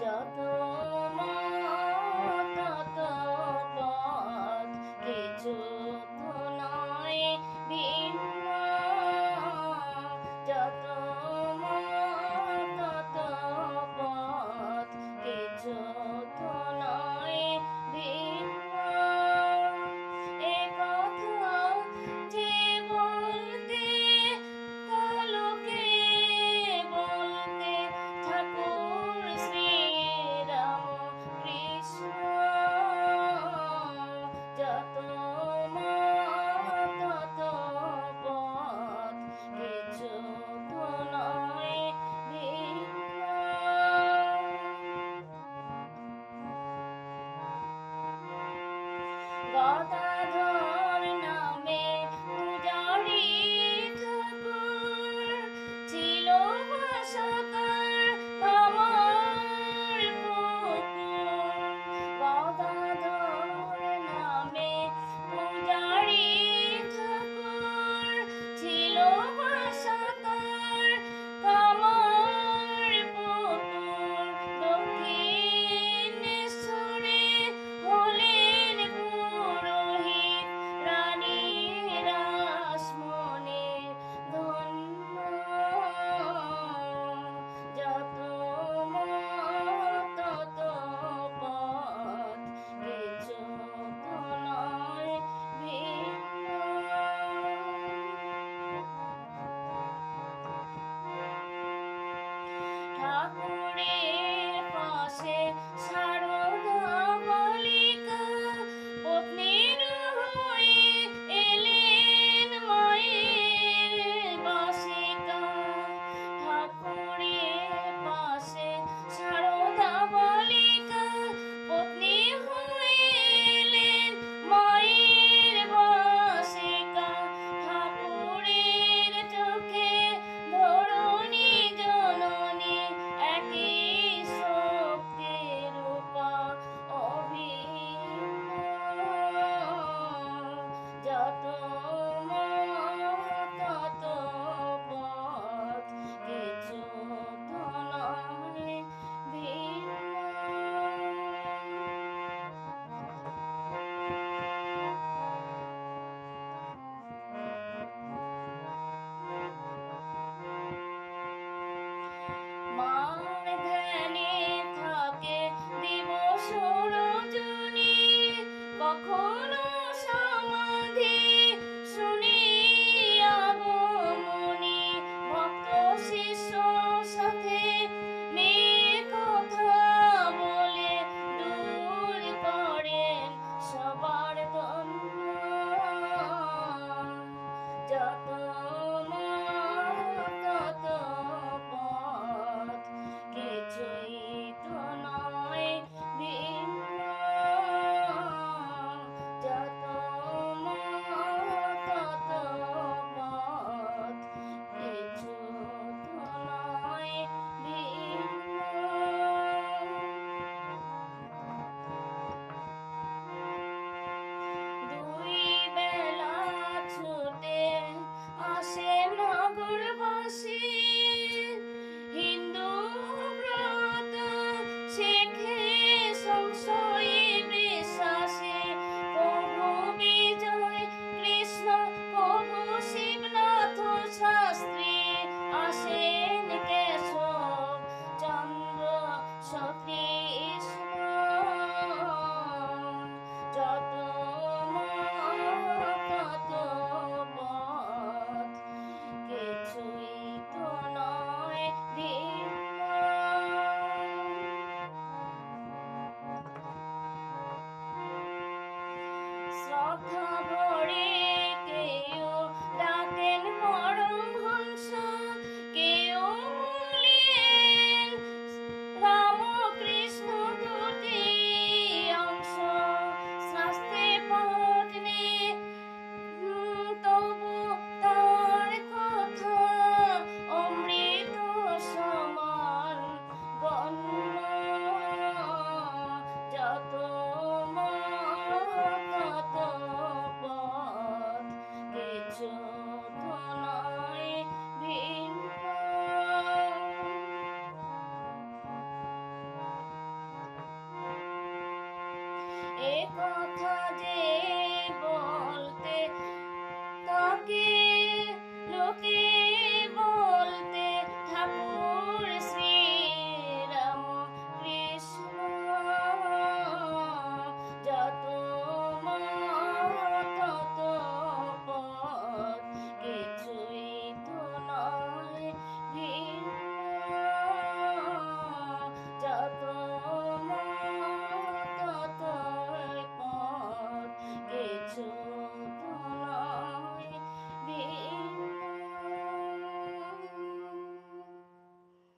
যত মত তত পথ, কিছু তো নয় ভিন্ন। যত মত তত পথ, কিছু তো নয় ভিন্ন। এ কথা যে বলতে কালোকে বলতে ঠাকুর শ্রীরাম কৃষ্ণ। যত মত তত পথ, কিছু তো নয় ভিন্ন। গদাধর নামে পূজারি ঠাকুর, ছিল বাসা তার কামার পুকুর। গদাধর নামে পূজারি ঠাকুর, ছিল বাসা তার কামার পুকুর। দক্ষিণেশ্বরে হলেন পুরোহিত, রানীর রাসমণির ধন্য। যত মত তত পথ, কিছু তো নয় ভিন্ন। ঠাকুরের পাশে সারদা বালিকা, পত্নীর হয়ে এলেন মায়ের বাসিকা। ঠাকুরের পাশে সারদা বালিকা, পত্নী হয়ে এলেন মায়ের বাসিকা। ঠাকুরের চোখে ধরণী জননী, একই শক্তি রূপা অভিন্ন। যত মত তত পথ, কিছু তো নয় ভিন্ন। মার ধ্যানে থাকে দিবস রজনী, কখনো সমাধি শুনি আগমনী। ভক্ত শিষ্য সাথে মেয়ে কথা বলে, দূর করেন সবার দ্বন্দ্ব। যত মত তত পথ, কিছুই তো নয় ভিন্ন। যত মত তত পথ, কিছু তো নয় ভিন্ন। দুই বেলা ছুটে আসে নগরবাসী, হিন্দু ব্রত শেখে সংশয়ী বিশ্বাসী। প্রভু বিজয় কৃষ্ণ, প্রভু শিবনাথ শাস্ত্রী, আসেন কেশব চন্দ্র শ্রীকৃষ্ণ। যত মত তত পথ, কিছুই তো নয় ভিন্ন। শ্রদ্ধা ভরে কেউ ডাকেন পরমহংস, কেউ বলেন রামকৃষ্ণ কথা যে